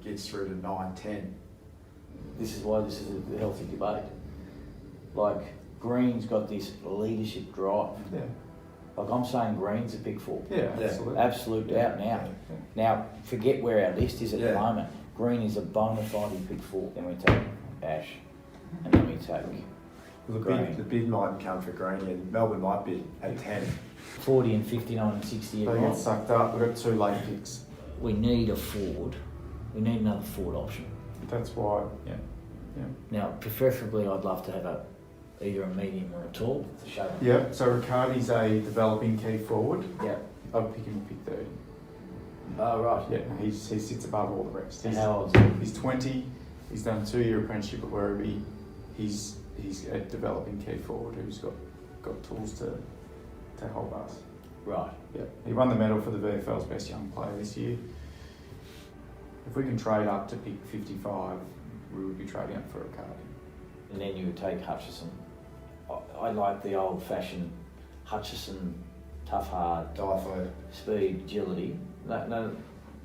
gets through to 9, 10. This is why this is a healthy debate. Like, Green's got this leadership drive. Yeah. Like, I'm saying Green's a pick 4. Yeah, absolutely. Absolute out and out. Now, forget where our list is at the moment. Green is a bona fide pick 4. Then we take Ash, and then we take The bid might come for Green, and Melbourne might bid at 10. 40 and 59 and 60. They get sucked up. We've got 2 late picks. We need a forward. We need another forward option. That's why, yeah. Now, preferably, I'd love to have either a medium or a tall to show them. Yeah, so Riccardi's a developing key forward. Yeah. I'd pick him at pick 30. Oh, right. Yeah, he sits above all the rest. And how old is he? He's 20. He's done a 2-year apprenticeship at Werribee. He's a developing key forward who's got tools to help us. Right. Yeah, he won the medal for the VFL's best young player this year. If we can trade up to pick 55, we would be trading up for Riccardi. And then you would take Hutchison. I like the old-fashioned Hutchison, tough, hard, Difo. speed, agility. No,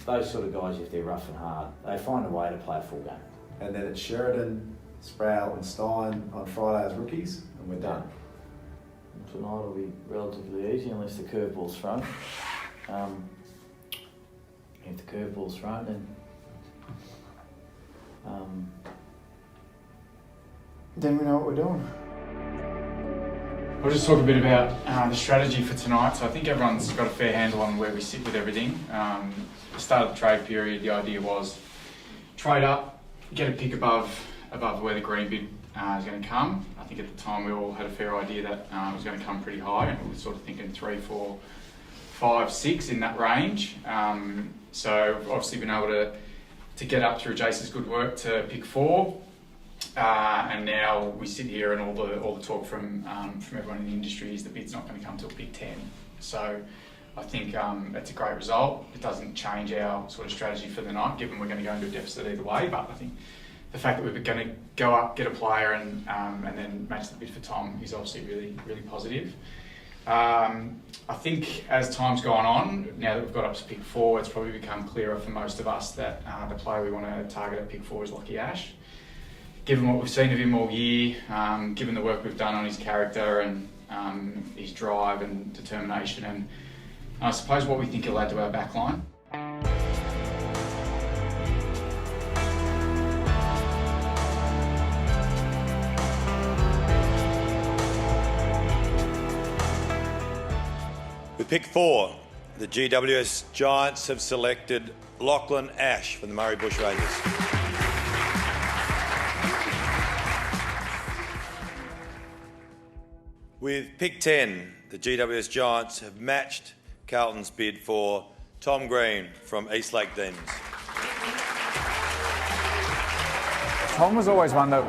those sort of guys, if they're rough and hard, they find a way to play a full game. And then it's Sheridan, Sproul and Stein on Friday as rookies, and we're done. Tonight will be relatively easy unless the curveball's thrown. If the curveball's thrown, then we know what we're doing. We'll just talk a bit about the strategy for tonight. So I think everyone's got a fair handle on where we sit with everything. The start of the trade period, the idea was trade up, get a pick above where the green bid is going to come. I think at the time we all had a fair idea that it was going to come pretty high, and we were sort of thinking 3, 4, 5, 6 in that range. So we've obviously been able to get up through Jace's good work to pick 4. And now we sit here and all the talk from everyone in the industry is the bid's not going to come till pick 10. So I think it's a great result. It doesn't change our sort of strategy for the night, given we're going to go into a deficit either way. But I think the fact that we're going to go up, get a player, and then match the bid for Tom is obviously really, really positive. I think as time's gone on, now that we've got up to pick 4, it's probably become clearer for most of us that the player we want to target at pick 4 is Lachie Ash. Given what we've seen of him all year, given the work we've done on his character and his drive and determination, and I suppose what we think he'll add to our back line. With pick 4, the GWS Giants have selected Lachlan Ash from the Murray Bush Rangers. With pick 10, the GWS Giants have matched Carlton's bid for Tom Green from Eastlake Demons. Tom was always one that,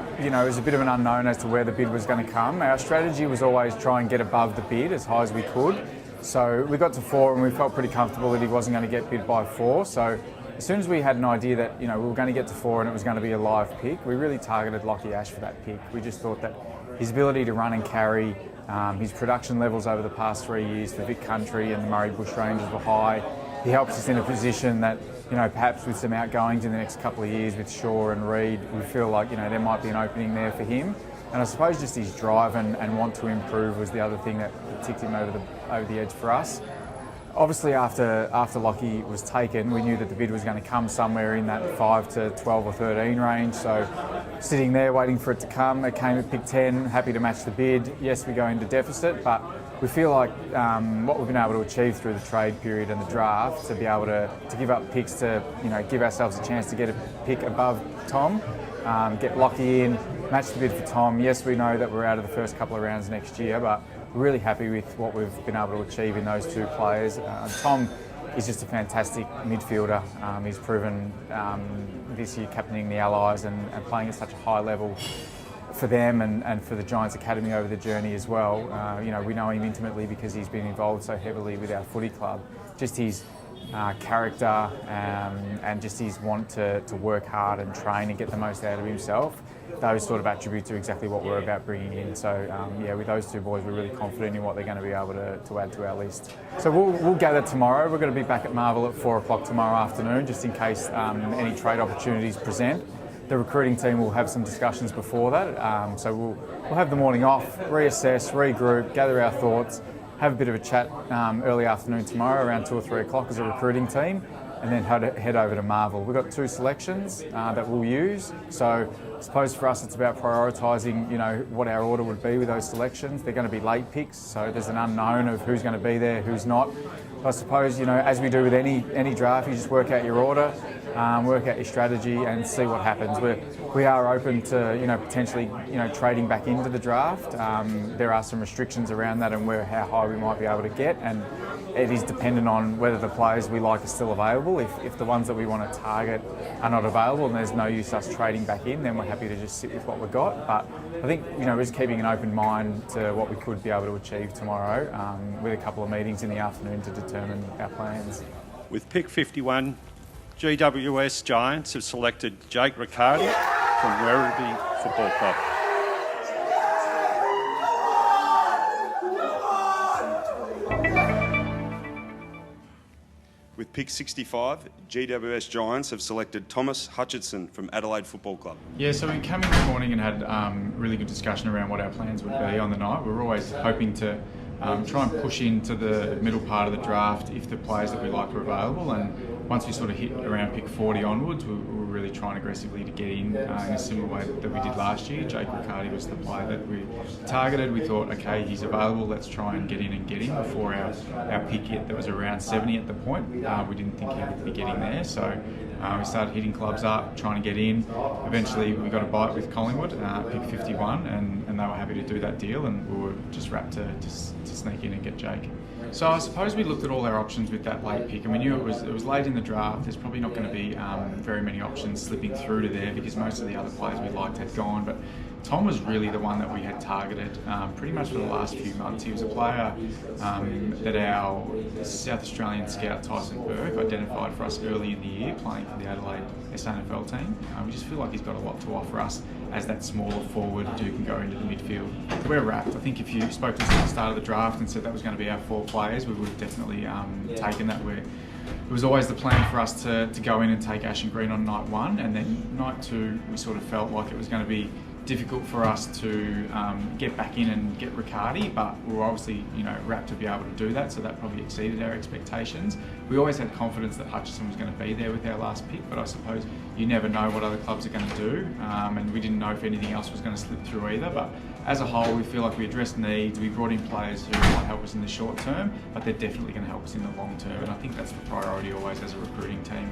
was a bit of an unknown as to where the bid was going to come. Our strategy was always try and get above the bid as high as we could. So we got to 4 and we felt pretty comfortable that he wasn't going to get bid by 4. So as soon as we had an idea that, we were going to get to 4 and it was going to be a live pick, we really targeted Lachie Ash for that pick. We just thought that his ability to run and carry, his production levels over the past 3 years for Vic Country and the Murray Bush Rangers were high. He helps us in a position that, perhaps with some outgoings in the next couple of years with Shaw and Reid, we feel like, there might be an opening there for him. And I suppose just his drive and want to improve was the other thing that ticked him over the edge for us. Obviously, after Lachie was taken, we knew that the bid was going to come somewhere in that 5 to 12 or 13 range. So sitting there waiting for it to come, it came at pick 10, happy to match the bid. Yes, we go into deficit, but we feel like what we've been able to achieve through the trade period and the draft, to be able to give up picks to give ourselves a chance to get a pick above Tom, get Lachie in, match the bid for Tom. Yes, we know that we're out of the first couple of rounds next year, but we're really happy with what we've been able to achieve in those 2 players. Tom is just a fantastic midfielder. He's proven this year captaining the Allies and playing at such a high level for them and for the Giants Academy over the journey as well. We know him intimately because he's been involved so heavily with our footy club. Just his character, and just his want to work hard and train and get the most out of himself. Those sort of attributes are exactly what we're about bringing in. So yeah, with those two boys, we're really confident in what they're going to be able to add to our list. So we'll gather tomorrow. We're going to be back at Marvel at 4 o'clock tomorrow afternoon, just in case any trade opportunities present. The recruiting team will have some discussions before that. So we'll have the morning off, reassess, regroup, gather our thoughts, have a bit of a chat early afternoon tomorrow around 2 or 3 o'clock as a recruiting team, and then head over to Marvel. We've got 2 selections that we'll use. So I suppose for us it's about prioritising, what our order would be with those selections. They're going to be late picks, so there's an unknown of who's going to be there, who's not. But I suppose, as we do with any draft, you just work out your order, work out your strategy and see what happens. We are open to, potentially, trading back into the draft. There are some restrictions around that and how high we might be able to get, and it is dependent on whether the players we like are still available. If the ones that we want to target are not available and there's no use us trading back in, then we're happy to just sit with what we've got. But I think, we're just keeping an open mind to what we could be able to achieve tomorrow, with a couple of meetings in the afternoon to determine our plans. With pick 51, GWS Giants have selected Jake Riccardi from Werribee Football Club. With pick 65, GWS Giants have selected Thomas Hutchinson from Adelaide Football Club. Yeah, so we came in this morning and had really good discussion around what our plans would be on the night. We were always hoping to try and push into the middle part of the draft if the players that we like are available, and once we sort of hit around pick 40 onwards, we were really trying aggressively to get in a similar way that we did last year. Jake Riccardi was the player that we targeted. We thought, okay, he's available, let's try and get in and get him before our pick hit that was around 70 at the point. We didn't think he would be getting there, so we started hitting clubs up, trying to get in. Eventually we got a bite with Collingwood, pick 51, and they were happy to do that deal, and we were just wrapped to sneak in and get Jake. So I suppose we looked at all our options with that late pick, and we knew it was late in the draft. There's probably not going to be very many options slipping through to there because most of the other players we liked had gone. But Tom was really the one that we had targeted pretty much for the last few months. He was a player that our South Australian scout Tyson Burke identified for us early in the year, playing for the Adelaide SANFL team. We just feel like he's got a lot to offer us as that smaller forward who can go into the midfield. We're wrapped. I think if you spoke to us at the start of the draft and said that was going to be our 4 players, we would have definitely taken that. It was always the plan for us to go in and take Ash and Green on night 1, and then night 2 we sort of felt like it was going to be difficult for us to get back in and get Riccardi, but we were obviously wrapped to be able to do that, so that probably exceeded our expectations. We always had confidence that Hutchinson was going to be there with our last pick, but I suppose you never know what other clubs are going to do, and we didn't know if anything else was going to slip through either. But as a whole, we feel like we addressed needs. We brought in players who might help us in the short term, but they're definitely going to help us in the long term, and I think that's the priority always as a recruiting team.